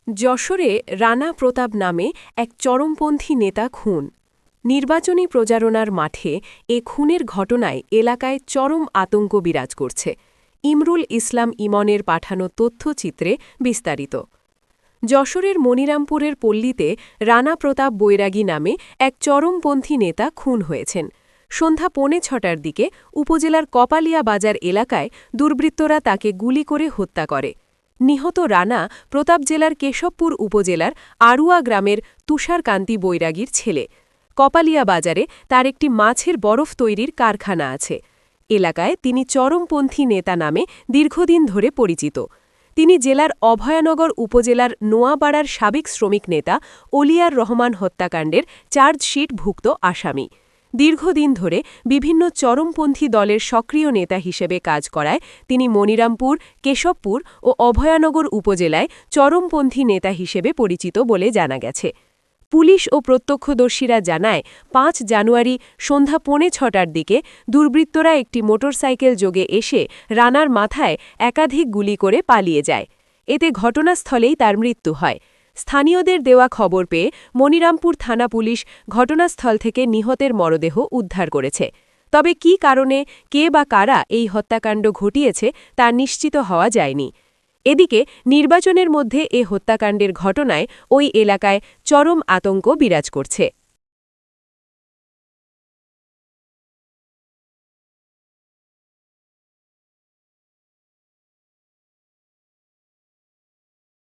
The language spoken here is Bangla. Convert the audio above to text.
যশোরে রানা প্রতাপ নামে এক চরমপন্থী নেতা খুন। নির্বাচনী প্রচারণার মাঠে এ খুনের ঘটনায় এলাকায় চরম আতঙ্ক বিরাজ করছে। ইমরুল ইসলাম ইমনের পাঠানো তথ্যচিত্রে বিস্তারিত। যশোরের মনিরামপুরের পল্লীতে রানা প্রতাপ বৈরাগী নামে এক চরমপন্থী নেতা খুন হয়েছেন। সন্ধ্যা ৫:৩০টার দিকে উপজেলার কপালিয়া বাজার এলাকায় দুর্বৃত্তরা তাকে গুলি করে হত্যা করে। নিহত রানা প্রতাপ জেলার কেশবপুর উপজেলার আড়ুয়া গ্রামের তুষারকান্তি বৈরাগীর ছেলে। কপালিয়া বাজারে তার একটি মাছের বরফ তৈরির কারখানা আছে। এলাকায় তিনি চরমপন্থী নেতা নামে দীর্ঘদিন ধরে পরিচিত। তিনি জেলার অভয়ানগর উপজেলার নোয়াপাড়ার সাবেক শ্রমিক নেতা অলিয়ার রহমান হত্যাকাণ্ডের চার্জশিটভুক্ত আসামি। দীর্ঘদিন ধরে বিভিন্ন চরমপন্থী দলের সক্রিয় নেতা হিসেবে কাজ করায় তিনি মনিরামপুর, কেশবপুর ও অভয়ানগর উপজেলায় চরমপন্থী নেতা হিসেবে পরিচিত বলে জানা গেছে। পুলিশ ও প্রত্যক্ষদর্শীরা জানায় ৫ জানুয়ারি সন্ধ্যা ৫:৩০টার দিকে দুর্বৃত্তরা একটি মোটরসাইকেল যোগে এসে রানার মাথায় একাধিক গুলি করে পালিয়ে যায়। এতে ঘটনাস্থলেই তার মৃত্যু হয়। স্থানীয়দের দেওয়া খবর পেয়ে মনিরামপুর থানা পুলিশ ঘটনাস্থল থেকে নিহতের মরদেহ উদ্ধার করেছে। তবে কী কারণে, কে বা কারা এই হত্যাকাণ্ড ঘটিয়েছে তা নিশ্চিত হওয়া যায়নি। এদিকে নির্বাচনের মধ্যে এ হত্যাকাণ্ডের ঘটনায় ওই এলাকায় চরম আতঙ্ক বিরাজ করছে।